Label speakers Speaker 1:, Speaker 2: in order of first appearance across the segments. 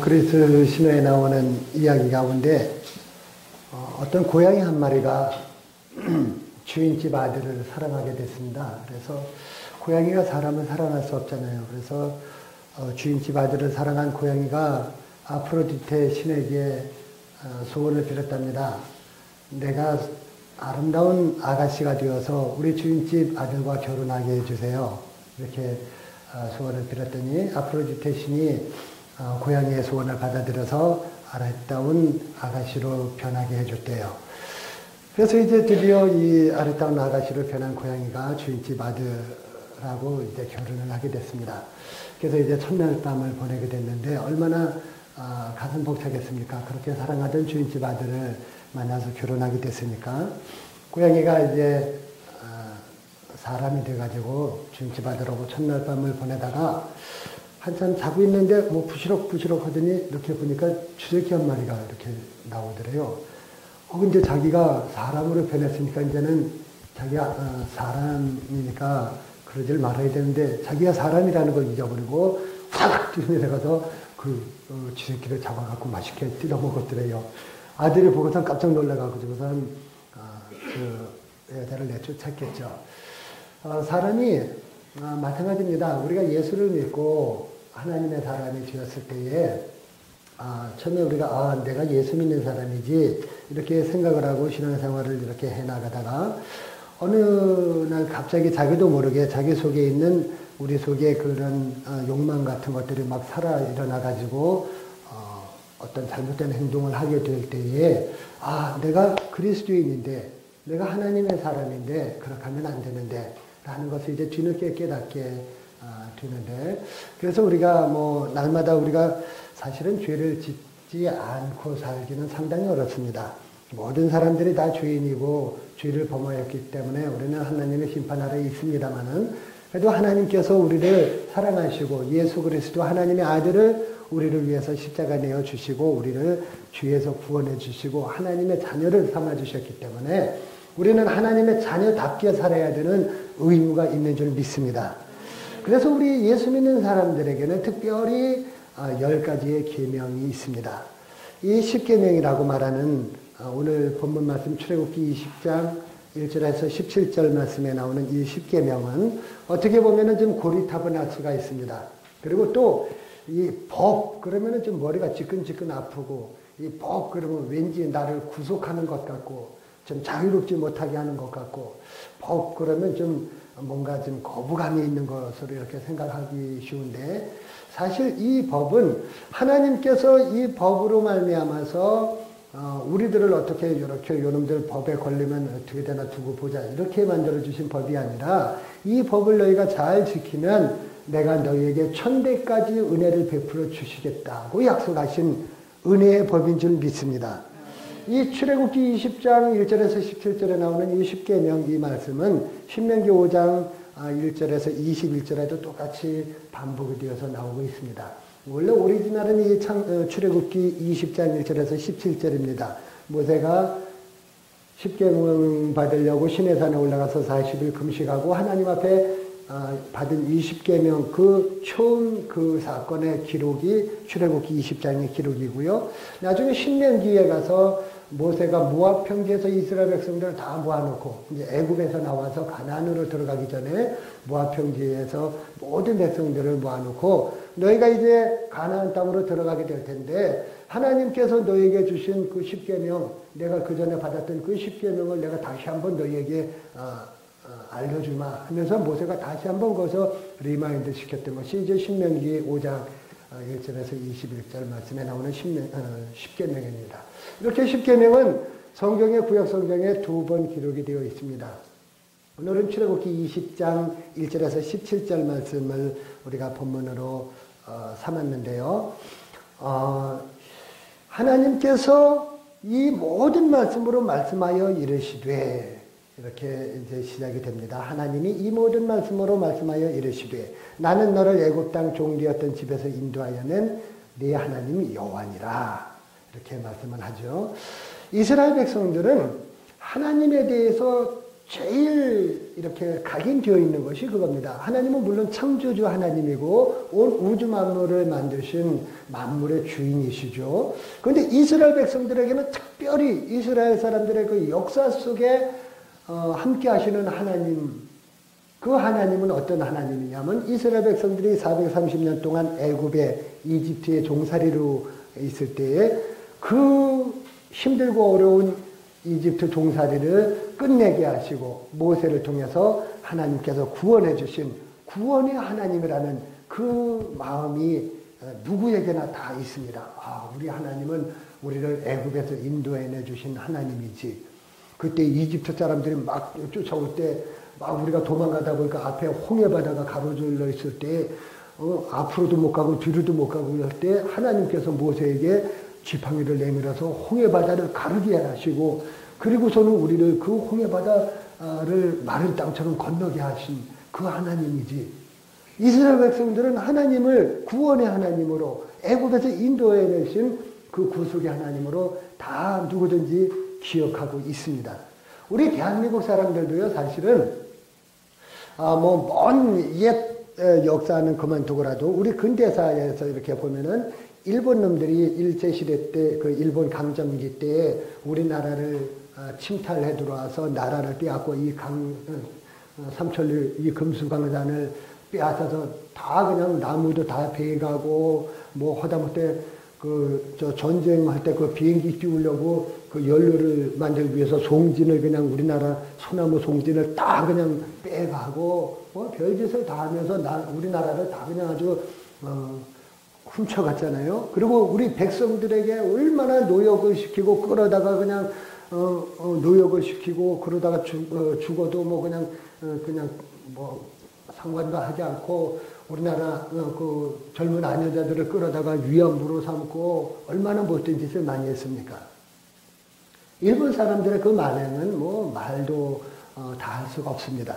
Speaker 1: 그리스 신화에 나오는 이야기 가운데 어떤 고양이 한 마리가 주인집 아들을 사랑하게 됐습니다. 그래서 고양이가 사람을 사랑할 수 없잖아요. 그래서 주인집 아들을 사랑한 고양이가 아프로디테 신에게 소원을 빌었답니다. 내가 아름다운 아가씨가 되어서 우리 주인집 아들과 결혼하게 해주세요. 이렇게 소원을 빌었더니 아프로디테 신이 고양이의 소원을 받아들여서 아름다운 아가씨로 변하게 해줬대요. 그래서 이제 드디어 이 아름다운 아가씨로 변한 고양이가 주인집 아들하고 이제 결혼을 하게 됐습니다. 그래서 이제 첫날 밤을 보내게 됐는데 얼마나 가슴 벅차겠습니까? 그렇게 사랑하던 주인집 아들을 만나서 결혼하게 됐으니까 고양이가 이제 사람이 돼가지고 주인집 아들하고 첫날 밤을 보내다가 한참 자고 있는데 뭐 부시럭부시럭 하더니 이렇게 보니까 주새끼 한 마리가 이렇게 나오더래요. 근데 자기가 사람으로 변했으니까 이제는 자기가 사람이니까 그러질 말아야 되는데 자기가 사람이라는 걸 잊어버리고 확 뛰어내려가서 그 쥐새끼를 잡아갖고 맛있게 뜯어 먹었더래요. 아들이 보고선 깜짝 놀라가지고선 그 여자를 내쫓았겠죠. 사람이 마찬가지입니다. 우리가 예수를 믿고 하나님의 사람이 되었을 때에 처음에 우리가 내가 예수 믿는 사람이지 이렇게 생각을 하고 신앙생활을 이렇게 해나가다가 어느 날 갑자기 자기도 모르게 자기 속에 있는 우리 속에 그런 욕망 같은 것들이 막 살아 일어나가지고 어떤 잘못된 행동을 하게 될 때에 내가 그리스도인인데 내가 하나님의 사람인데 그렇게 하면 안 되는데 라는 것을 이제 뒤늦게 깨닫게 되는데 그래서 우리가 뭐 날마다 우리가 사실은 죄를 짓지 않고 살기는 상당히 어렵습니다. 모든 사람들이 다 죄인이고 죄를 범하였기 때문에 우리는 하나님의 심판 아래에 있습니다만은 그래도 하나님께서 우리를 사랑하시고 예수 그리스도 하나님의 아들을 우리를 위해서 십자가 내어 주시고 우리를 죄에서 구원해 주시고 하나님의 자녀를 삼아 주셨기 때문에 우리는 하나님의 자녀답게 살아야 되는 의무가 있는 줄 믿습니다. 그래서 우리 예수 믿는 사람들에게는 특별히 10가지의 계명이 있습니다. 이 10계명이라고 말하는 오늘 본문 말씀 출애굽기 20장 1절에서 17절 말씀에 나오는 이 10계명은 어떻게 보면은 좀 고리타분할 수가 있습니다. 그리고 또 이 법 그러면은 좀 머리가 지끈지끈 아프고 이 법 그러면 왠지 나를 구속하는 것 같고 좀 자유롭지 못하게 하는 것 같고 법 그러면 좀 뭔가 좀 거부감이 있는 것으로 이렇게 생각하기 쉬운데 사실 이 법은 하나님께서 이 법으로 말미암아서 우리들을 어떻게 이렇게 요놈들 법에 걸리면 어떻게 되나 두고 보자 이렇게 만들어 주신 법이 아니라 이 법을 너희가 잘 지키면 내가 너희에게 천대까지 은혜를 베풀어 주시겠다고 약속하신 은혜의 법인 줄 믿습니다. 이 출애굽기 20장 1절에서 17절에 나오는 이 10계명 이 말씀은 신명기 5장 1절에서 21절에도 똑같이 반복이 되어서 나오고 있습니다. 원래 오리지널은 이 출애굽기 20장 1절에서 17절입니다. 모세가 10계명 받으려고 시내산에 올라가서 40일 금식하고 하나님 앞에 받은 20계명 그 처음 그 사건의 기록이 출애굽기 20장의 기록이고요. 나중에 신명기에 가서 모세가 모압 평지에서 이스라엘 백성들을 다 모아놓고 이제 애굽에서 나와서 가나안으로 들어가기 전에 모압 평지에서 모든 백성들을 모아놓고 너희가 이제 가나안 땅으로 들어가게 될 텐데 하나님께서 너희에게 주신 그 10계명 내가 그 전에 받았던 그 10계명을 내가 다시 한번 너희에게 알려주마 하면서 모세가 다시 한번 거기서 리마인드 시켰던 것이 이제 신명기 5장 1절에서 21절 말씀에 나오는 10계명입니다. 이렇게 10계명은 성경의 구약 성경에 2번 기록이 되어 있습니다. 오늘은 출애굽기 20장 1절에서 17절 말씀을 우리가 본문으로 삼았는데요. 하나님께서 이 모든 말씀으로 말씀하여 이르시되 이렇게 이제 시작이 됩니다. 하나님이 이 모든 말씀으로 말씀하여 이르시되 나는 너를 애굽 땅 종되었던 집에서 인도하여낸 네 하나님이 여호와니라 이렇게 말씀을 하죠. 이스라엘 백성들은 하나님에 대해서 제일 이렇게 각인되어 있는 것이 그겁니다. 하나님은 물론 창조주 하나님이고 온 우주 만물을 만드신 만물의 주인이시죠. 그런데 이스라엘 백성들에게는 특별히 이스라엘 사람들의 그 역사 속에 함께 하시는 하나님, 그 하나님은 어떤 하나님이냐면 이스라엘 백성들이 430년 동안 애굽의 이집트의 종살이로 있을 때에 그 힘들고 어려운 이집트 종살이를 끝내게 하시고 모세를 통해서 하나님께서 구원해 주신 구원의 하나님이라는 그 마음이 누구에게나 다 있습니다. 우리 하나님은 우리를 애굽에서 인도해내 주신 하나님이지. 그때 이집트 사람들이 막 쫓아올 때 막 우리가 도망가다 보니까 앞에 홍해바다가 가로질러 있을 때 앞으로도 못 가고 뒤로도 못 가고 그럴 때 하나님께서 모세에게 지팡이를 내밀어서 홍해바다를 가르게 하시고 그리고서는 우리를 그 홍해바다를 마른 땅처럼 건너게 하신 그 하나님이지. 이스라엘 백성들은 하나님을 구원의 하나님으로 애굽에서 인도해내신 그 구속의 하나님으로 다 누구든지 기억하고 있습니다. 우리 대한민국 사람들도요, 사실은 먼 옛 역사는 그만두고라도 우리 근대사에서 이렇게 보면은 일본 놈들이 일제시대 때 그 일본 강점기 때에 우리나라를 침탈해 들어와서 나라를 빼앗고 이 삼천리 이 금수강산을 빼앗아서 다 그냥 나무도 다 베가고 뭐 하다못해 저 전쟁할 때 그 비행기 띄우려고 그 연료를 만들기 위해서 송진을 그냥 우리나라 소나무 송진을 다 그냥 빼가고 뭐 별짓을 다 하면서 우리나라를 다 그냥 아주 훔쳐갔잖아요. 그리고 우리 백성들에게 얼마나 노역을 시키고 끌어다가 그냥 노역을 시키고 그러다가 죽어도 뭐 그냥 뭐 상관도 하지 않고 우리나라 그 젊은 아녀자들을 끌어다가 위안부로 삼고 얼마나 못된 짓을 많이 했습니까? 일본 사람들의 그 만행은 뭐 말도 다 할 수가 없습니다.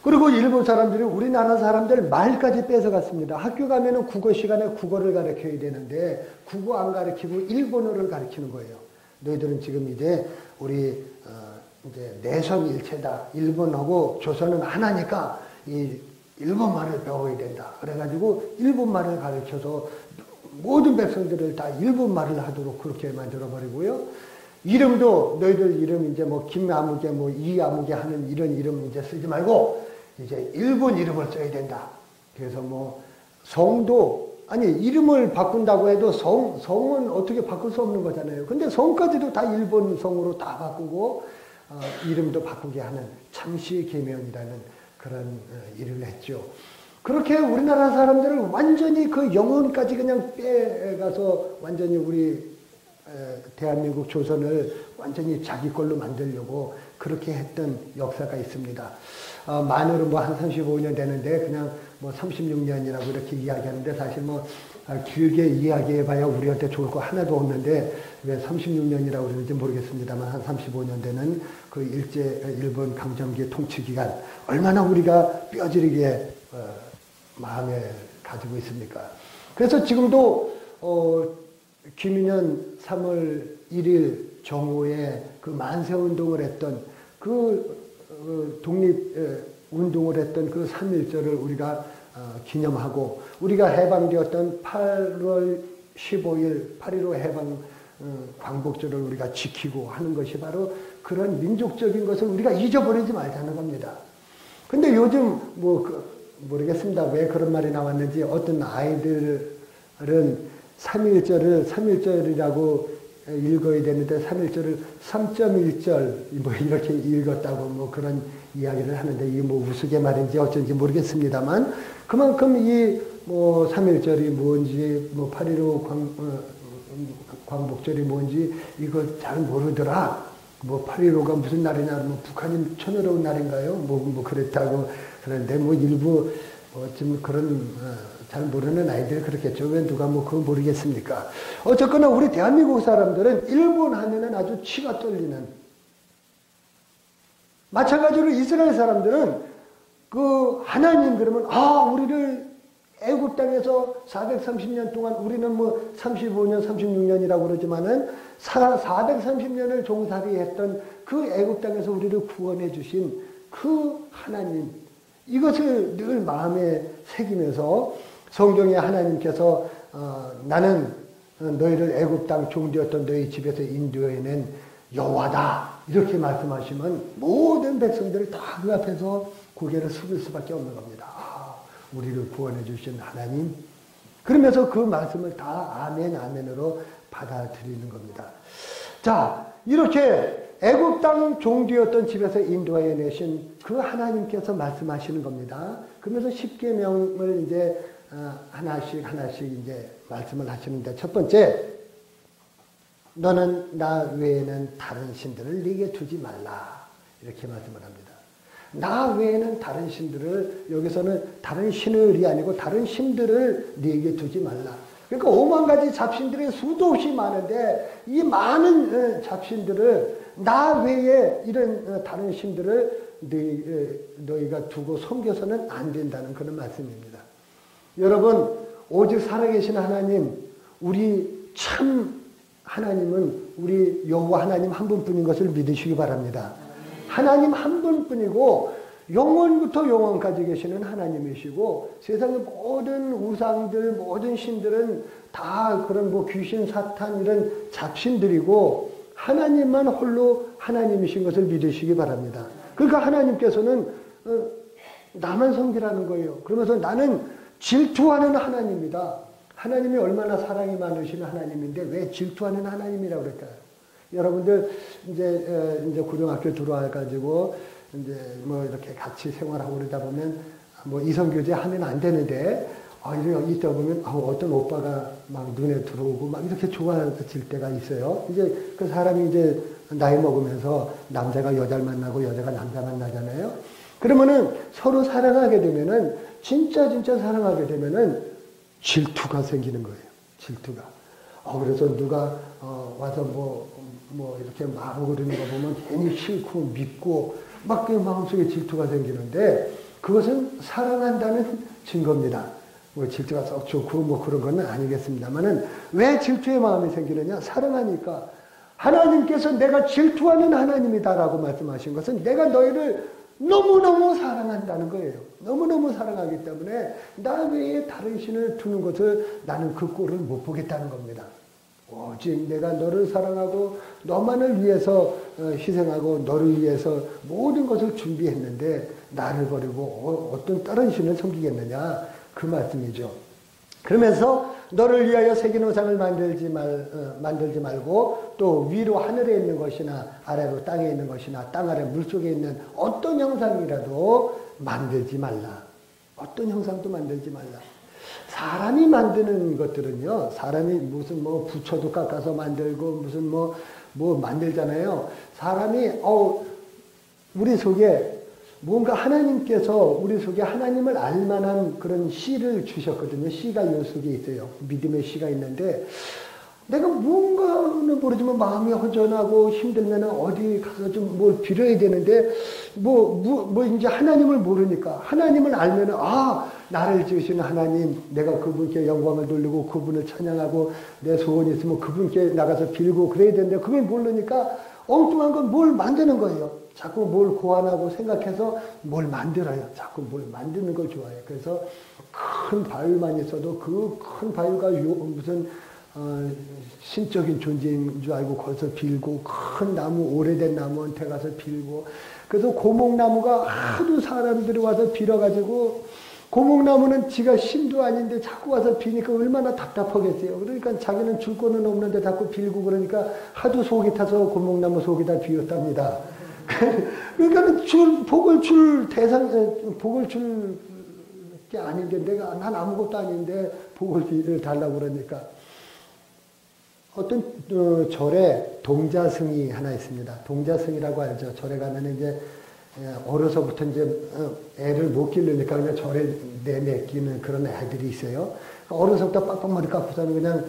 Speaker 1: 그리고 일본 사람들이 우리나라 사람들 말까지 뺏어갔습니다. 학교 가면은 국어 시간에 국어를 가르쳐야 되는데 국어 안 가르치고 일본어를 가르치는 거예요. 너희들은 지금 이제 우리 이제 내성일체다. 일본하고 조선은 하나니까 이 일본말을 배워야 된다. 그래가지고 일본말을 가르쳐서 모든 백성들을 다 일본말을 하도록 그렇게 만들어버리고요. 이름도 너희들 이름 이제 뭐 김아무개 뭐 이아무개 하는 이런 이름 이제 쓰지 말고 이제 일본 이름을 써야 된다. 그래서 뭐 성도 아니 이름을 바꾼다고 해도 성은 어떻게 바꿀 수 없는 거잖아요. 근데 성까지도 다 일본 성으로 다 바꾸고 이름도 바꾸게 하는 창씨개명이라는 그런 일을 했죠. 그렇게 우리나라 사람들을 완전히 그 영혼까지 그냥 빼가서 완전히 우리 대한민국 조선을 완전히 자기 걸로 만들려고 그렇게 했던 역사가 있습니다. 만으로 뭐 한 35년 되는데 그냥 뭐 36년이라고 이렇게 이야기하는데 사실 뭐 길게 이야기해봐야 우리한테 좋을 거 하나도 없는데 왜 36년이라고 그러는지 모르겠습니다만 한 35년 되는 그 일본 강점기 통치 기간 얼마나 우리가 뼈저리게 마음에 가지고 있습니까? 그래서 지금도 김인현 3월 1일 정오에 그 만세운동을 했던 독립운동을 했던 그 3.1절을 우리가 기념하고 우리가 해방되었던 8월 15일 8.15 해방 광복절을 우리가 지키고 하는 것이 바로 그런 민족적인 것을 우리가 잊어버리지 말자는 겁니다. 근데 요즘 모르겠습니다. 왜 그런 말이 나왔는지 어떤 아이들은 3.1절이라고 읽어야 되는데 3.1절을 3.1절 뭐 이렇게 읽었다고 뭐 그런 이야기를 하는데 이게 뭐 우스갯말인지 어쩐지 모르겠습니다만 그만큼 이 뭐 3.1절이 뭔지 뭐 8.15 광복절이 뭔지 이걸 잘 모르더라. 뭐 8.15가 무슨 날이냐 뭐 북한이 천여로운 날인가요? 뭐 그랬다고 그런데 뭐 일부 좀 그런 잘 모르는 아이들이 그렇겠죠. 왜 누가 뭐 그거 모르겠습니까? 어쨌거나 우리 대한민국 사람들은 일본 하면은 아주 치가 떨리는. 마찬가지로 이스라엘 사람들은 그 하나님 그러면 우리를 애굽 땅에서 430년 동안 우리는 뭐 35년, 36년이라고 그러지만은 430년을 종살이했던 그 애굽 땅에서 우리를 구원해 주신 그 하나님, 이것을 늘 마음에 새기면서 성경에 하나님께서 나는 너희를 애굽 땅 종되었던 너희 집에서 인도해낸 여호와다 이렇게 말씀하시면 모든 백성들이 다 그 앞에서 고개를 숙일 수밖에 없는 겁니다. 우리를 구원해 주신 하나님, 그러면서 그 말씀을 다 아멘 아멘으로 받아들이는 겁니다. 자, 이렇게 애굽 땅 종되었던 집에서 인도해 내신 그 하나님께서 말씀하시는 겁니다. 그러면서 십계명을 이제 하나씩 이제 말씀을 하시는데, 첫 번째, 너는 나 외에는 다른 신들을 네게 두지 말라 이렇게 말씀을 합니다. 나 외에는 다른 신들을, 여기서는 다른 신을이 아니고 다른 신들을 네게 두지 말라. 그러니까 5만 가지 잡신들이 수도 없이 많은데 이 많은 잡신들을 나 외에 이런 다른 신들을 너희가 두고 섬겨서는 안 된다는 그런 말씀입니다. 여러분, 오직 살아계신 하나님, 우리 참 하나님은 우리 여호와 하나님 한 분뿐인 것을 믿으시기 바랍니다. 하나님 한 분뿐이고 영원부터 영원까지 계시는 하나님이시고, 세상의 모든 우상들, 모든 신들은 다 그런 뭐 귀신, 사탄 이런 잡신들이고 하나님만 홀로 하나님이신 것을 믿으시기 바랍니다. 그러니까 하나님께서는 나만 섬기라는 거예요. 그러면서 나는 질투하는 하나님이다. 하나님이 얼마나 사랑이 많으신 하나님인데 왜 질투하는 하나님이라고 그럴까요? 여러분들 이제 고등학교 들어와가지고 이제 뭐 이렇게 같이 생활하고 그러다 보면 뭐 이성교제 하면 안 되는데 이렇게 있다 보면 어떤 오빠가 막 눈에 들어오고 막 이렇게 좋아질 때가 있어요. 이제 그 사람이 이제 나이 먹으면서 남자가 여자를 만나고 여자가 남자 만나잖아요. 그러면은 서로 사랑하게 되면은 진짜 사랑하게 되면은 질투가 생기는 거예요. 질투가. 그래서 누가 와서 뭐 이렇게 말하고 그러는 거 보면 괜히 싫고 밉고 막 그 마음속에 질투가 생기는데 그것은 사랑한다는 증거입니다. 뭐 질투가 썩 좋고 뭐 그런 건 아니겠습니다만은 왜 질투의 마음이 생기느냐? 사랑하니까. 하나님께서 내가 질투하는 하나님이다라고 말씀하신 것은 내가 너희를 너무너무 사랑한다는 거예요. 너무너무 사랑하기 때문에 나 외에 다른 신을 두는 것을 나는 그 꼴을 못 보겠다는 겁니다. 오직 내가 너를 사랑하고 너만을 위해서 희생하고 너를 위해서 모든 것을 준비했는데 나를 버리고 어떤 다른 신을 섬기겠느냐, 그 말씀이죠. 그러면서 너를 위하여 새긴 우상을 만들지 말고 또 위로 하늘에 있는 것이나 아래로 땅에 있는 것이나 땅 아래 물속에 있는 어떤 형상이라도 만들지 말라. 어떤 형상도 만들지 말라. 사람이 만드는 것들은요, 사람이 무슨 뭐 부처도 깎아서 만들고 무슨 뭐 만들잖아요. 사람이 우리 속에 뭔가 하나님께서 우리 속에 하나님을 알만한 그런 씨를 주셨거든요. 씨가 요 속에 있어요. 믿음의 씨가 있는데 내가 뭔가는 모르지만 마음이 허전하고 힘들면 어디 가서 좀 뭘 빌어야 되는데 이제 하나님을 모르니까 하나님을 알면은 나를 지으신 하나님, 내가 그분께 영광을 돌리고 그분을 찬양하고 내 소원이 있으면 그분께 나가서 빌고 그래야 되는데 그걸 모르니까 엉뚱한 건 뭘 만드는 거예요. 자꾸 뭘 고안하고 생각해서 뭘 만들어요. 자꾸 뭘 만드는 걸 좋아해요. 그래서 큰 바위만 있어도 그 큰 바위가 무슨 신적인 존재인 줄 알고 거기서 빌고, 큰 나무, 오래된 나무한테 가서 빌고, 그래서 고목나무가 하도 사람들이 와서 빌어가지고 고목나무는 지가 신도 아닌데 자꾸 와서 비니까 얼마나 답답하겠어요. 그러니까 자기는 줄 거는 없는데 자꾸 빌고 그러니까 하도 속이 타서 고목나무 속에다 비웠답니다. 그러니까 복을 줄 게 아닌데 난 아무것도 아닌데 복을 달라고 그러니까. 어떤 절에 동자승이 하나 있습니다. 동자승이라고 알죠. 절에 가면 이제 어려서부터 이제 애를 못 기르니까 그냥 절에 내맡기는 그런 애들이 있어요. 어려서부터 빡빡머리 깎고서는 그냥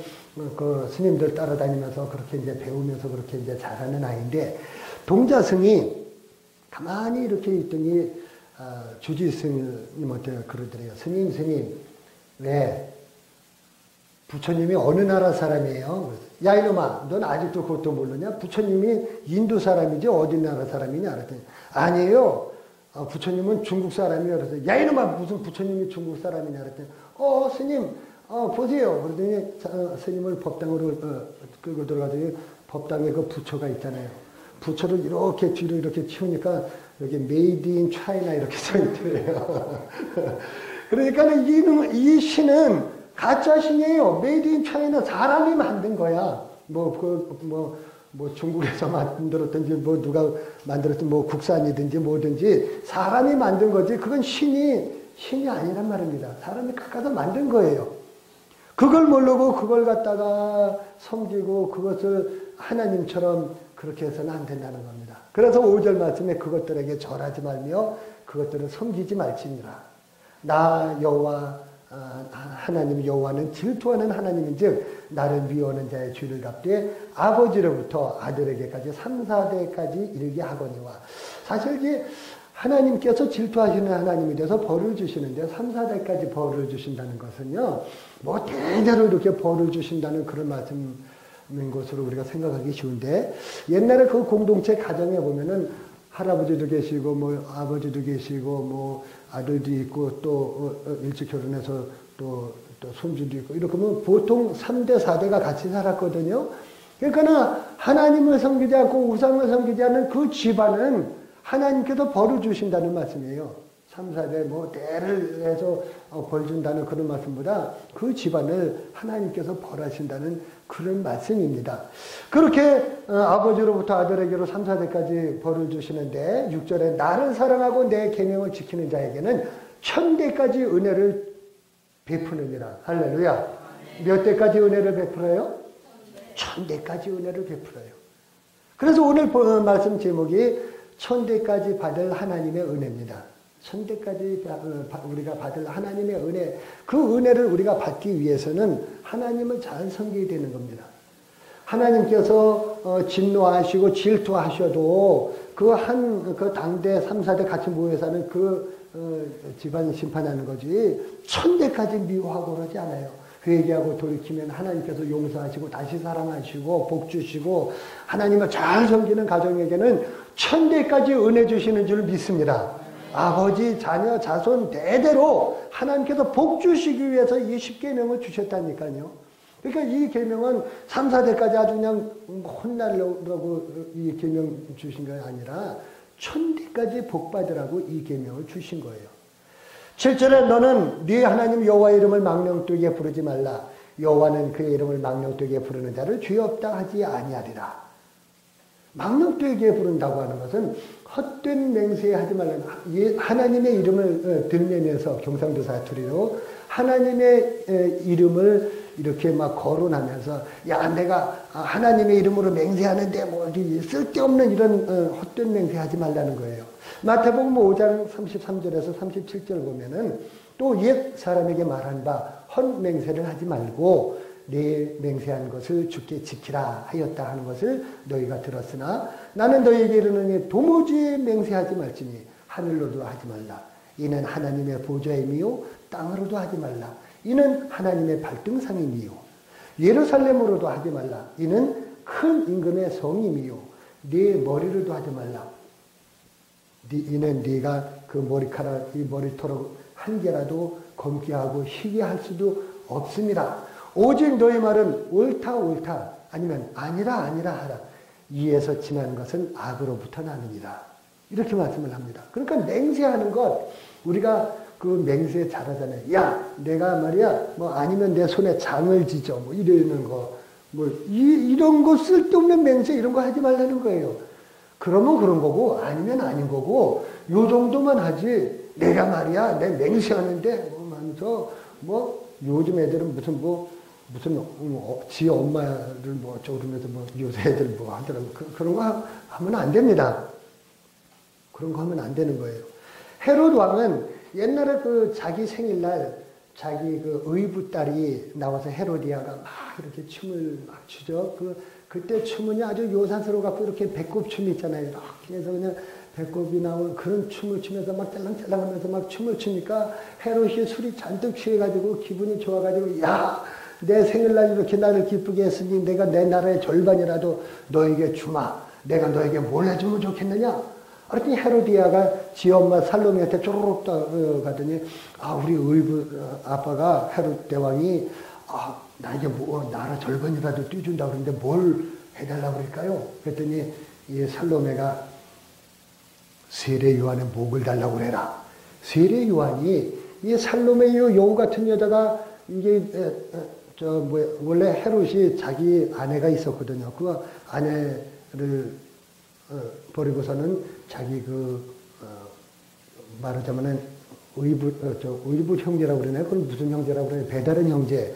Speaker 1: 그 스님들 따라다니면서 그렇게 이제 배우면서 그렇게 이제 자라는 아이인데, 동자승이 가만히 이렇게 있더니 주지스님한테 그러더래요. 스님, 왜? 부처님이 어느 나라 사람이에요? 야 이놈아, 넌 아직도 그것도 모르냐? 부처님이 인도 사람이지 어디 나라 사람이냐? 그랬더니 아니에요. 부처님은 중국 사람이에요. 그래서 야 이놈아, 무슨 부처님이 중국 사람이냐? 그랬더니 스님 보세요. 그러더니 스님을 법당으로 끌고 들어가더니 법당에 그 부처가 있잖아요. 부처를 이렇게 뒤로 이렇게 치우니까 여기 메이드 인 차이나 이렇게 써 있더래요. 그러니까 이 신은 가짜 신이에요. 메이드 인 차이나 사람이 만든 거야. 뭐 중국에서 만들었든지 뭐 누가 만들었든 뭐 국산이든지 뭐든지 사람이 만든 거지. 그건 신이 아니란 말입니다. 사람이 깎아서 만든 거예요. 그걸 모르고 그걸 갖다가 섬기고 그것을 하나님처럼 그렇게 해서는 안 된다는 겁니다. 그래서 5절 말씀에 그것들에게 절하지 말며 그것들을 섬기지 말지니라. 나 여호와 하나님 여호와는 질투하는 하나님인즉 나를 미워하는 자의 죄를 갚되 아버지로부터 아들에게까지 3, 4대까지 이르게 하거니와. 사실 이게 하나님께서 질투하시는 하나님이 돼서 벌을 주시는데 3, 4대까지 벌을 주신다는 것은요, 뭐 대대로 이렇게 벌을 주신다는 그런 말씀인 것으로 우리가 생각하기 쉬운데, 옛날에 그 공동체 가정에 보면은 할아버지도 계시고 뭐 아버지도 계시고 뭐 아들도 있고 또 일찍 결혼해서 또 손주도 있고 이렇게 하면 보통 3대 4대가 같이 살았거든요. 그러니까 하나님을 섬기지 않고 우상을 섬기지 않는 그 집안은 하나님께서 벌을 주신다는 말씀이에요. 3, 4대 뭐 대를 해서 벌 준다는 그런 말씀보다 그 집안을 하나님께서 벌하신다는 그런 말씀입니다. 그렇게 아버지로부터 아들에게로 3, 4대까지 벌을 주시는데 6절에 나를 사랑하고 내 계명을 지키는 자에게는 1000대까지 은혜를 베푸느니라. 할렐루야. 몇 대까지 은혜를 베풀어요? 1000대까지 은혜를 베풀어요. 그래서 오늘 말씀 제목이 1000대까지 받을 하나님의 은혜입니다. 1000대까지 우리가 받을 하나님의 은혜, 그 은혜를 우리가 받기 위해서는 하나님을 잘 섬기게 되는 겁니다. 하나님께서 진노하시고 질투하셔도 그 당대 3, 4대 같이 모여 사는 집안 심판하는 거지 1000대까지 미워하고 그러지 않아요. 회개하고 돌이키면 하나님께서 용서하시고 다시 사랑하시고 복 주시고 하나님을 잘 섬기는 가정에게는 1000대까지 은혜 주시는 줄 믿습니다. 아버지, 자녀, 자손 대대로 하나님께서 복 주시기 위해서 이 10계명을 주셨다니까요. 그러니까 이 계명은 3, 4대까지 아주 그냥 혼나려고 이 계명 주신 게 아니라 1000대까지 복 받으라고 이 계명을 주신 거예요. 7절에 너는 네 하나님 여호와의 이름을 망령되게 부르지 말라. 여호와는 그의 이름을 망령되게 부르는 자를 죄 없다 하지 아니하리라. 망령되게 부른다고 하는 것은 헛된 맹세하지 말라는, 하나님의 이름을 들매면서 경상도 사투리로 하나님의 이름을 이렇게 막 거론하면서 야 내가 하나님의 이름으로 맹세하는데 뭐 쓸데없는 이런 헛된 맹세하지 말라는 거예요. 마태복음 5장 33절에서 37절 보면은 또 옛 사람에게 말한 바 헛맹세를 하지 말고 내 맹세한 것을 주께 지키라 하였다 하는 것을 너희가 들었으나 나는 너희에게 이르노니 도무지 맹세하지 말지니 하늘로도 하지 말라. 이는 하나님의 보좌임이요 땅으로도 하지 말라. 이는 하나님의 발등상임이요 예루살렘으로도 하지 말라. 이는 큰 임금의 성임이요 네 머리로도 하지 말라. 이는 네가 그 머리카락 이 머리털을 한 개라도 검게 하고 희게 할 수도 없습니다. 오직 너희 말은 옳다 옳다 아니면 아니라 아니라 하라. 이에서 지나는 것은 악으로부터 나느니라. 이렇게 말씀을 합니다. 그러니까 맹세하는 것 우리가 그 맹세 잘하잖아요. 야 내가 말이야 뭐 아니면 내 손에 장을 지져 뭐 이러는 거 뭐 이런 거 쓸데없는 맹세 이런 거 하지 말라는 거예요. 그러면 그런 거고 아니면 아닌 거고 요 정도만 하지 내가 말이야 내 맹세하는데 뭐 하면서 뭐 요즘 애들은 무슨 지 엄마를 뭐 어쩌면서 뭐 요새 애들 뭐 하더라고. 그런 거 하면 안 됩니다. 그런 거 하면 안 되는 거예요. 헤롯 왕은 옛날에 그 자기 생일날 자기 그 의붓 딸이 나와서 헤로디아가 막 이렇게 춤을 막 추죠. 그때 춤은요 아주 요사스러워 갖고 이렇게 배꼽춤 있잖아요. 이렇게 해서 그냥 배꼽이 나온 그런 춤을 추면서 막 짤랑짤랑하면서 막 춤을 추니까 헤롯이 술이 잔뜩 취해가지고 기분이 좋아가지고 야, 내 생일날 이렇게 나를 기쁘게 했으니 내가 내 나라의 절반이라도 너에게 주마. 내가 너에게 뭘 해주면 좋겠느냐? 그랬더니 헤로디아가 지 엄마 살로메한테 쪼르륵 가더니 우리 의붓 아빠가 헤롯 대왕이 나에게 뭐 나라 절반이라도 띄준다 그러는데 뭘 해달라고 그럴까요? 그랬더니 이 살로메가 세례 요한의 목을 달라고 그래라. 세례 요한이 이 살로메 여우 같은 여자가 이게 원래 헤롯이 자기 아내가 있었거든요. 그 아내를 버리고서는 자기 말하자면은 의붓 형제라고 그러나요? 그건 무슨 형제라고 그러나요? 배다른 형제의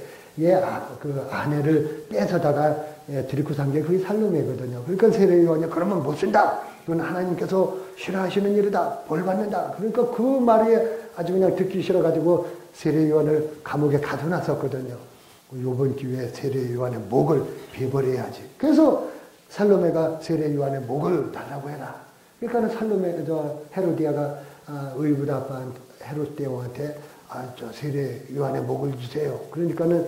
Speaker 1: 그 아내를 뺏어다가 들이고 산 게 그게 살로메거든요. 그러니까 세례 요한이 그러면 못 쓴다. 이건 하나님께서 싫어하시는 일이다. 벌 받는다. 그러니까 그 말이 아주 그냥 듣기 싫어가지고 세례 요한을 감옥에 가둬놨었거든요. 이번 기회에 세례 요한의 목을 베버려야지. 그래서 살로메가 세례 요한의 목을 달라고 해라. 그러니까 헤로디아가 의붓 아빠 헤롯 대왕한테 저 세례 요한의 목을 주세요. 그러니까는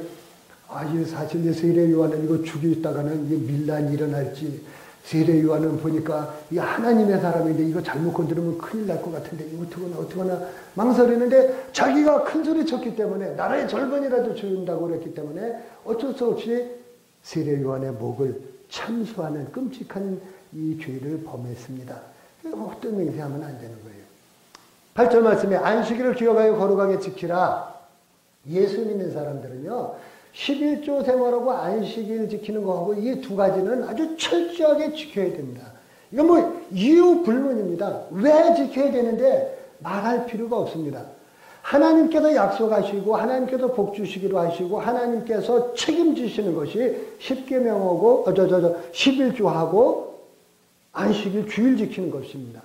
Speaker 1: 사실 이 세례 요한은 이거 죽이다가는 이게 밀란이 일어날지, 세례 요한은 보니까 이 하나님의 사람인데 이거 잘못 건드리면 큰일 날 것 같은데 이거 어떡하나 망설이는데 자기가 큰 소리 쳤기 때문에 나라의 절반이라도 준다고 그랬기 때문에 어쩔 수 없이 세례 요한의 목을 참수하는 끔찍한 이 죄를 범했습니다. 어떤 맹세하면 안 되는 거예요. 8절 말씀에 안식일을 기억하여 거룩하게 지키라. 예수 믿는 사람들은요, 11조 생활하고 안식일 지키는 거하고 이 두 가지는 아주 철저하게 지켜야 됩니다. 이건 뭐 이유 불문입니다. 왜 지켜야 되는데 말할 필요가 없습니다. 하나님께서 약속하시고 하나님께서 복 주시기로 하시고 하나님께서 책임지시는 것이 십계명하고 11조하고 안식일 주일 지키는 것입니다.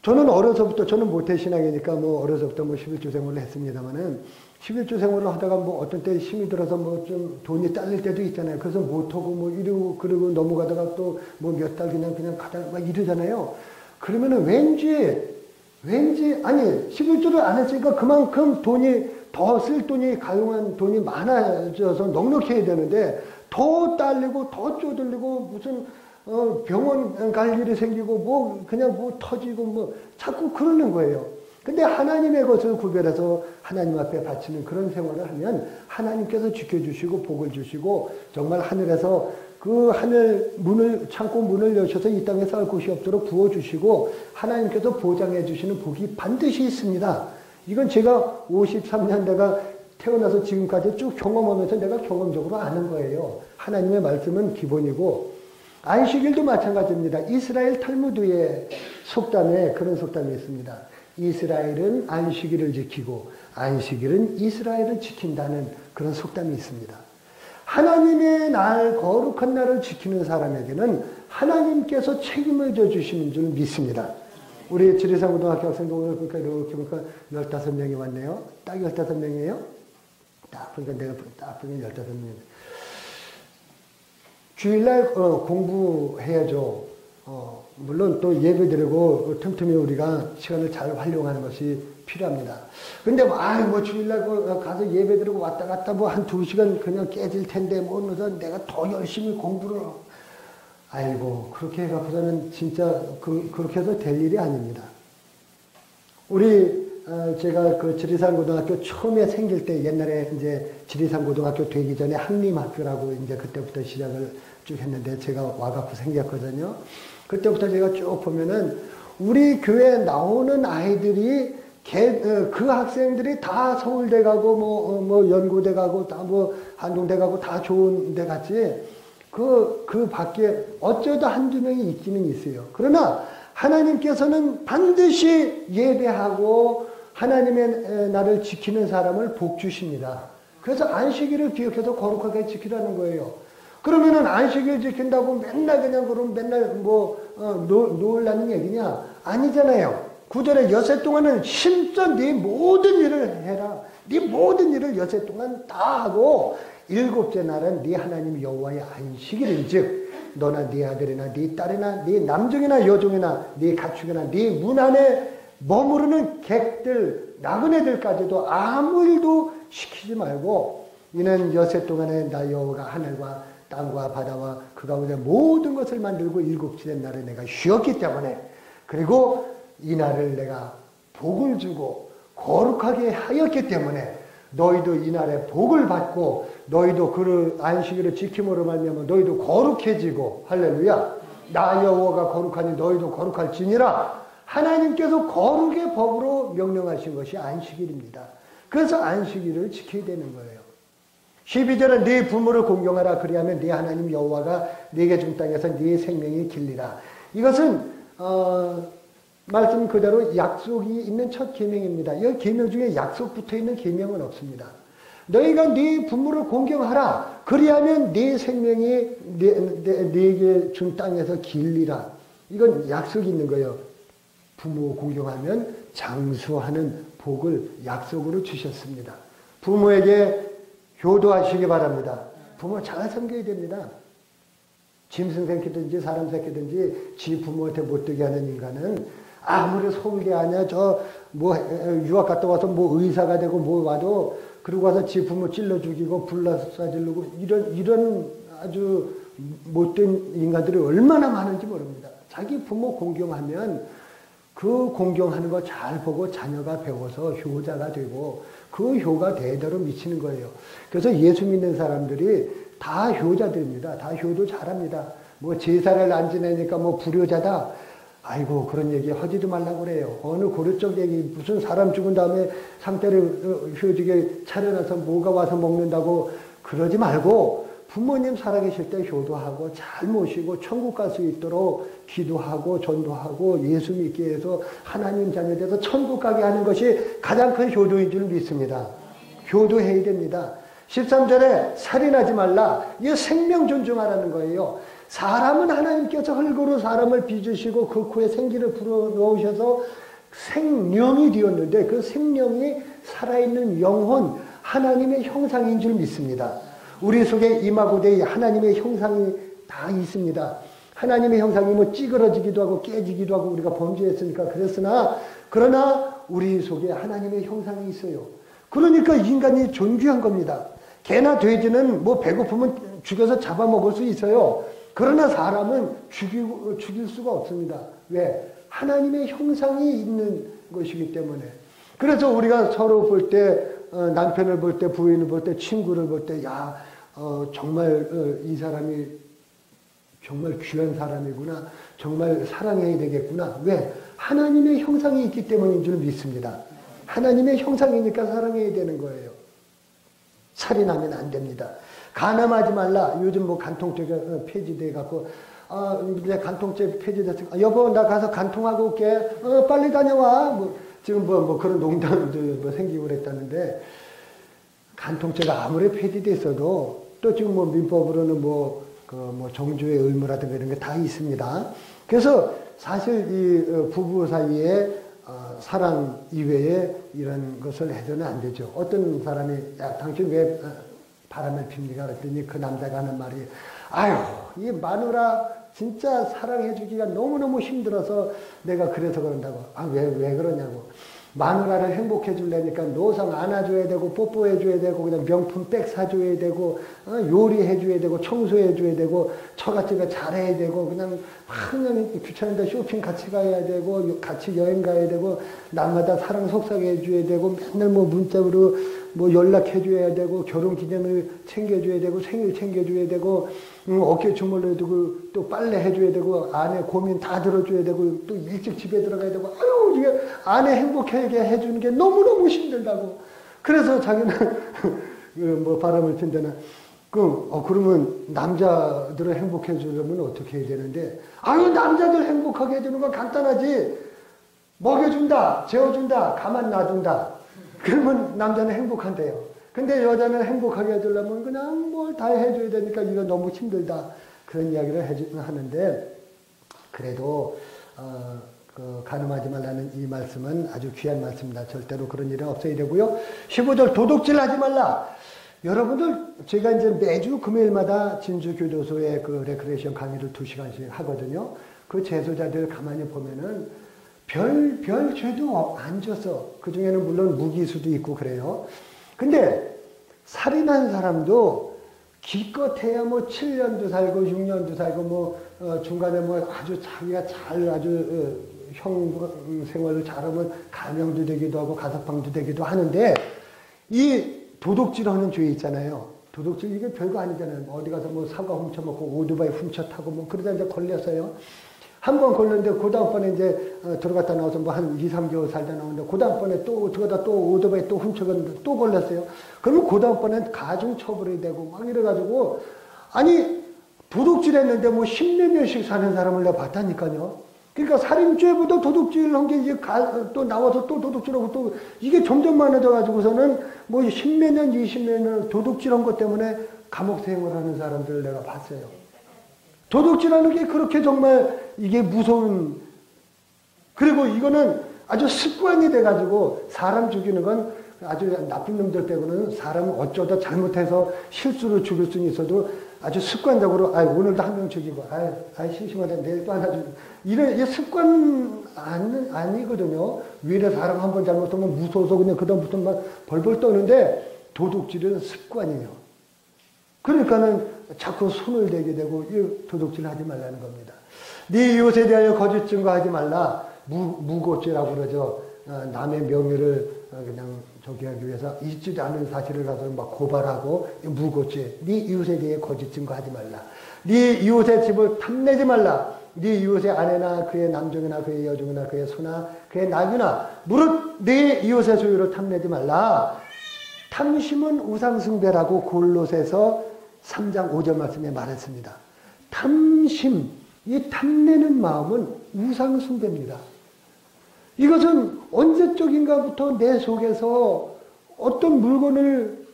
Speaker 1: 저는 어려서부터, 저는 모태신앙이니까 어려서부터 11조 생활을 했습니다만은 11조 생활을 하다가 어떤 때 힘이 들어서 좀 돈이 딸릴 때도 있잖아요. 그래서 못하고 이러고 그러고 넘어가다가 또 몇 달 그냥 가다가 막 이러잖아요. 그러면은 왠지 아니 11조를 안 했으니까 그만큼 더 쓸 돈이 가용한 돈이 많아져서 넉넉해야 되는데 더 딸리고 더 쪼들리고 무슨 병원 갈 일이 생기고 그냥 터지고 자꾸 그러는 거예요. 근데 하나님의 것을 구별해서 하나님 앞에 바치는 그런 생활을 하면 하나님께서 지켜주시고 복을 주시고 정말 하늘에서 그 하늘 창고 문을 여셔서 이 땅에 쌀 곳이 없도록 부어주시고 하나님께서 보장해 주시는 복이 반드시 있습니다. 이건 제가 53년 내가 태어나서 지금까지 쭉 경험하면서 내가 경험적으로 아는 거예요. 하나님의 말씀은 기본이고 안식일도 마찬가지입니다. 이스라엘 탈무드의 속담에 그런 속담이 있습니다. 이스라엘은 안식일을 지키고 안식일은 이스라엘을 지킨다는 그런 속담이 있습니다. 하나님의 날, 거룩한 날을 지키는 사람에게는 하나님께서 책임을 져주시는 줄 믿습니다. 우리 지리산고등학교 학생들 오늘 보니까 이렇게 보니까 15명이 왔네요. 딱 15명이에요? 딱 보니까 내가 딱 보니까 15명이에요. 주일날 공부해야죠. 물론 또 예배 드리고 틈틈이 우리가 시간을 잘 활용하는 것이 필요합니다. 근데 주일날 가서 예배 드리고 왔다 갔다 한 2시간 그냥 깨질 텐데 내가 더 열심히 공부를 아이고 그렇게 해갖고서는 진짜 그렇게 해서 될 일이 아닙니다. 우리 제가 그 지리산고등학교 처음에 생길 때 옛날에 이제 지리산고등학교 되기 전에 한림학교라고 이제 그때부터 시작을 쭉 했는데 제가 와갖고 생겼거든요. 그때부터 제가 쭉 보면은 우리 교회에 나오는 아이들이 그 학생들이 다 서울대 가고 연고대 가고 다 한동대 가고 다 좋은 데 갔지 그 밖에 어쩌다 한두 명이 있기는 있어요. 그러나 하나님께서는 반드시 예배하고 하나님의 날을 지키는 사람을 복 주십니다. 그래서 안식일을 기억해서 거룩하게 지키라는 거예요. 그러면은 안식일 지킨다고 맨날 놀라는 얘기냐? 아니잖아요. 9절에 여세 동안은 힘써 네 모든 일을 해라. 네 모든 일을 여세 동안 다 하고 7째 날은 네 하나님 여호와의 안식일인즉 너나 네 아들이나 네 딸이나 네 남종이나 여종이나 네 가축이나 네 문 안에 머무르는 객들 나그네들까지도 아무 일도 시키지 말고 이는 여세 동안에 나 여호와가 하늘과 땅과 바다와 그 가운데 모든 것을 만들고 일곱째 날에 내가 쉬었기 때문에 그리고 이 날을 내가 복을 주고 거룩하게 하였기 때문에 너희도 이 날에 복을 받고 너희도 그 안식일을 지킴으로 말미암아 너희도 거룩해지고 할렐루야 나 여호와가 거룩하니 너희도 거룩할지니라 하나님께서 거룩의 법으로 명령하신 것이 안식일입니다. 그래서 안식일을 지켜야 되는 거예요. 12절은 네 부모를 공경하라 그리하면 네 하나님 여호와가 네게 준 땅에서 네 생명이 길리라. 이것은 말씀 그대로 약속이 있는 첫 계명입니다. 이 계명 중에 약속 붙어있는 계명은 없습니다. 너희가 네 부모를 공경하라. 그리하면 네 생명이 네게 준 땅에서 길리라. 이건 약속이 있는 거예요. 부모 공경하면 장수하는 복을 약속으로 주셨습니다. 부모에게 효도하시기 바랍니다. 부모 잘 섬겨야 됩니다. 짐승 새끼든지 사람 새끼든지 지 부모한테 못되게 하는 인간은 아무리 서울대 하냐 유학 갔다 와서 의사가 되고 와도 그러고 와서 지 부모 찔러 죽이고 불러서 쏴지르고 이런 아주 못된 인간들이 얼마나 많은지 모릅니다. 자기 부모 공경하면 그 공경하는 거 잘 보고 자녀가 배워서 효자가 되고 그 효가 대대로 미치는 거예요. 그래서 예수 믿는 사람들이 다 효자들입니다. 다 효도 잘합니다. 제사를 안 지내니까 불효자다. 아이고 그런 얘기 하지도 말라고 그래요. 어느 고려적 얘기 무슨 사람 죽은 다음에 상태를 효지게 차려놔서 뭐가 와서 먹는다고 그러지 말고 부모님 살아계실 때 효도하고 잘 모시고 천국 갈 수 있도록 기도하고 전도하고 예수 믿게 해서 하나님 자녀 돼서 천국 가게 하는 것이 가장 큰 효도인 줄 믿습니다. 효도해야 됩니다. 13절에 살인하지 말라. 이게 생명 존중하라는 거예요. 사람은 하나님께서 흙으로 사람을 빚으시고 그 코에 생기를 불어넣으셔서 생명이 되었는데 그 생명이 살아있는 영혼 하나님의 형상인 줄 믿습니다. 우리 속에 이마고대에 하나님의 형상이 다 있습니다. 하나님의 형상이 찌그러지기도 하고 깨지기도 하고 우리가 범죄했으니까 그러나 우리 속에 하나님의 형상이 있어요. 그러니까 인간이 존귀한 겁니다. 개나 돼지는 배고프면 죽여서 잡아먹을 수 있어요. 그러나 사람은 죽일 수가 없습니다. 왜? 하나님의 형상이 있는 것이기 때문에. 그래서 우리가 서로 볼 때 남편을 볼 때 부인을 볼 때 친구를 볼 때 정말 이 사람이 정말 귀한 사람이구나. 정말 사랑해야 되겠구나. 왜? 하나님의 형상이 있기 때문인 줄 믿습니다. 하나님의 형상이니까 사랑해야 되는 거예요. 살인하면 안 됩니다. 간음하지 말라. 요즘 간통죄가 폐지돼 갖고 이제 간통죄 폐지됐으니까 여보 나 가서 간통하고 올게. 빨리 다녀와. 지금 그런 농담도 생기고 그랬다는데 간통죄가 아무리 폐지됐어도 또 지금 민법으로는 정주의 의무라든가 이런 게 다 있습니다. 그래서 사실 이 부부 사이에 사랑 이외에 이런 것을 해서는 안 되죠. 어떤 사람이 야 당신 왜 바람을 핍니까? 그랬더니 그 남자가 하는 말이 아유 이 마누라 진짜 사랑해주기가 너무너무 힘들어서 내가 그래서 그런다고. 왜 그러냐고. 마누라를 행복해 주려니까 노상 안아줘야 되고 뽀뽀해 줘야 되고 그냥 명품 백 사줘야 되고 요리해 줘야 되고 청소해 줘야 되고 처갓집에 잘해야 되고 그냥 귀찮은데 쇼핑 같이 가야 되고 같이 여행 가야 되고 날마다 사랑 속삭여 줘야 되고 맨날 문자로 연락해 줘야 되고 결혼 기념일 챙겨 줘야 되고 생일 챙겨 줘야 되고 어깨 주물러 두고 또 빨래 해줘야 되고 아내 고민 다 들어줘야 되고 또 일찍 집에 들어가야 되고 이게 아내 행복하게 해주는 게 너무너무 힘들다고. 그래서 자기는 바람을 핀다나 그러면 남자들을 행복해 주려면 어떻게 해야 되는데 남자들 행복하게 해주는 건 간단하지. 먹여준다, 재워준다, 가만 놔둔다. 그러면 남자는 행복한데요. 근데 여자는 행복하게 해주려면 그냥 뭘 다 해줘야 되니까 이거 너무 힘들다. 그런 이야기를 하는데, 그래도, 간음하지 말라는 이 말씀은 아주 귀한 말씀입니다. 절대로 그런 일은 없어야 되고요. 15절 도둑질 하지 말라. 여러분들, 제가 이제 매주 금요일마다 진주교도소에 그 레크레이션 강의를 2시간씩 하거든요. 그 재소자들 가만히 보면은 별 죄도 안 져서, 그 중에는 물론 무기수도 있고 그래요. 근데 살인한 사람도 기껏해야 뭐 7년도 살고 6년도 살고 뭐 중간에 뭐 아주 자기가 잘 아주 형 생활을 잘하면 감형도 되기도 하고 가석방도 되기도 하는데, 이 도둑질하는 죄 있잖아요. 도둑질 이게 별거 아니잖아요. 어디 가서 뭐 사과 훔쳐먹고 오토바이 훔쳐 타고 뭐 그러다 이제 걸렸어요. 한 번 걸렸는데 그 다음번에 이제 들어갔다 나와서 뭐 한 2, 3개월 살다 나오는데 그 다음번에 또 들어가다 또 오토바이 또 훔쳐갔는데 또 걸렸어요. 그러면 그 다음번엔 가중처벌이 되고 막 이래가지고, 아니 도둑질했는데 뭐 10몇 년씩 사는 사람을 내가 봤다니까요. 그러니까 살인죄보다 도둑질한 게 이제 또 나와서 또 도둑질하고 또 이게 점점 많아져가지고서는 뭐 10몇 년, 20몇 년 도둑질한 것 때문에 감옥 생활하는 사람들을 내가 봤어요. 도둑질하는 게 그렇게 정말 이게 무서운, 그리고 이거는 아주 습관이 돼가지고 사람 죽이는 건 아주 나쁜 놈들 빼고는 사람은 어쩌다 잘못해서 실수로 죽일 수는 있어도 아주 습관적으로, 오늘도 한 명 죽이고, 심심하다, 내일 또 하나 죽이고. 이게 습관 아니거든요. 위에 사람 한 번 잘못하면 무서워서 그냥 그다음부터 막 벌벌 떠는데, 도둑질은 습관이에요. 그러니까는 자꾸 손을 대게 되고, 이 도둑질 하지 말라는 겁니다. 네 이웃에 대하여 거짓 증거하지 말라. 무고죄라고 그러죠. 남의 명예를 그냥 저기 하기 위해서 있지도 않은 사실을 가서 막 고발하고, 무고죄. 네 이웃에 대해 거짓 증거하지 말라. 네 이웃의 집을 탐내지 말라. 네 이웃의 아내나 그의 남종이나 그의 여종이나 그의 소나 그의 나귀나 무릇 네 이웃의 소유를 탐내지 말라. 탐심은 우상숭배라고 골로새서 3장 5절 말씀에 말했습니다. 탐심, 이 탐내는 마음은 우상숭배입니다. 이것은 언제적인가부터 내 속에서 어떤 물건을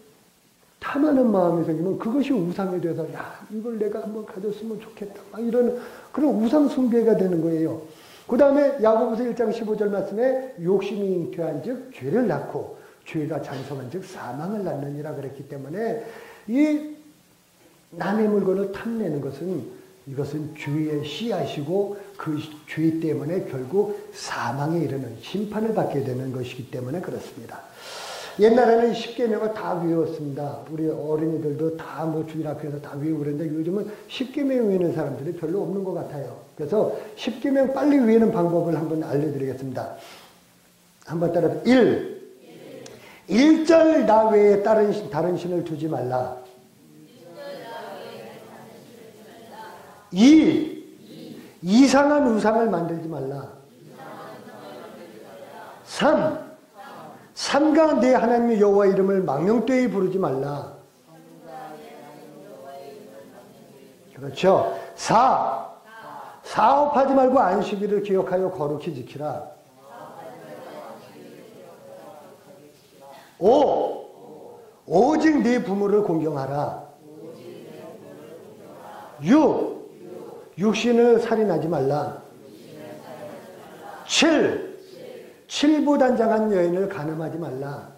Speaker 1: 탐하는 마음이 생기면 그것이 우상이 돼서, 야, 이걸 내가 한번 가졌으면 좋겠다, 막 이런 그런 우상 숭배가 되는 거예요. 그 다음에 야고보서 1장 15절 말씀에 욕심이 잉태한 즉 죄를 낳고 죄가 장성한 즉 사망을 낳느니라 그랬기 때문에, 이 남의 물건을 탐내는 것은, 이것은 죄의 씨앗이고 그 죄 때문에 결국 사망에 이르는 심판을 받게 되는 것이기 때문에 그렇습니다. 옛날에는 십계명을 다 외웠습니다. 우리 어린이들도 다 뭐 주일학교에서 다 외우고 그랬는데, 요즘은 십계명 외우는 사람들이 별로 없는 것 같아요. 그래서 십계명 빨리 외우는 방법을 한번 알려드리겠습니다. 한번 따라서 1절 나 외에 다른 신을 두지 말라. 2. 이상한 우상을 만들지 말라. 3. 삼가 내 하나님 여호와 이름을 망령되이 부르지 말라. 그렇죠. 4. 사업하지 말고 안식일을 기억하여 거룩히 지키라. 5. 오직 네 부모를 공경하라. 6. 육신을 살인하지 말라. 7. 칠부단장한 여인을 간음하지 말라.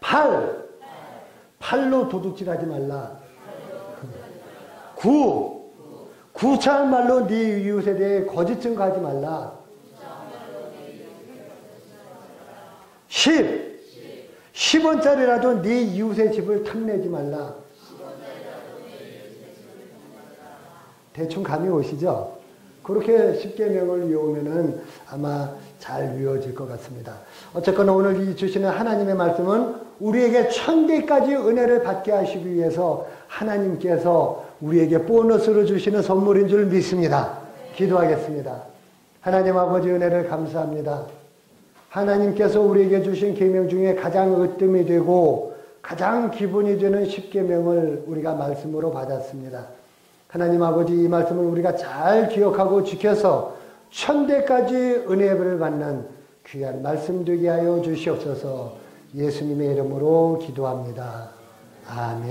Speaker 1: 8. 팔로 도둑질하지 말라. 9. 구차한 말로 네 이웃에 대해 거짓 증거하지 말라. 10. 10원짜리라도 네 이웃의 집을 탐내지 말라. 대충 감이 오시죠? 그렇게 십계명을 외우면은 아마 잘 외워질 것 같습니다. 어쨌거나 오늘 이 주시는 하나님의 말씀은 우리에게 천대까지 은혜를 받게 하시기 위해서 하나님께서 우리에게 보너스로 주시는 선물인 줄 믿습니다. 기도하겠습니다. 하나님 아버지 은혜를 감사합니다. 하나님께서 우리에게 주신 계명 중에 가장 으뜸이 되고 가장 기본이 되는 십계명을 우리가 말씀으로 받았습니다. 하나님 아버지, 이 말씀을 우리가 잘 기억하고 지켜서 천대까지 은혜를 받는 귀한 말씀 되게 하여 주시옵소서. 예수님의 이름으로 기도합니다. 아멘.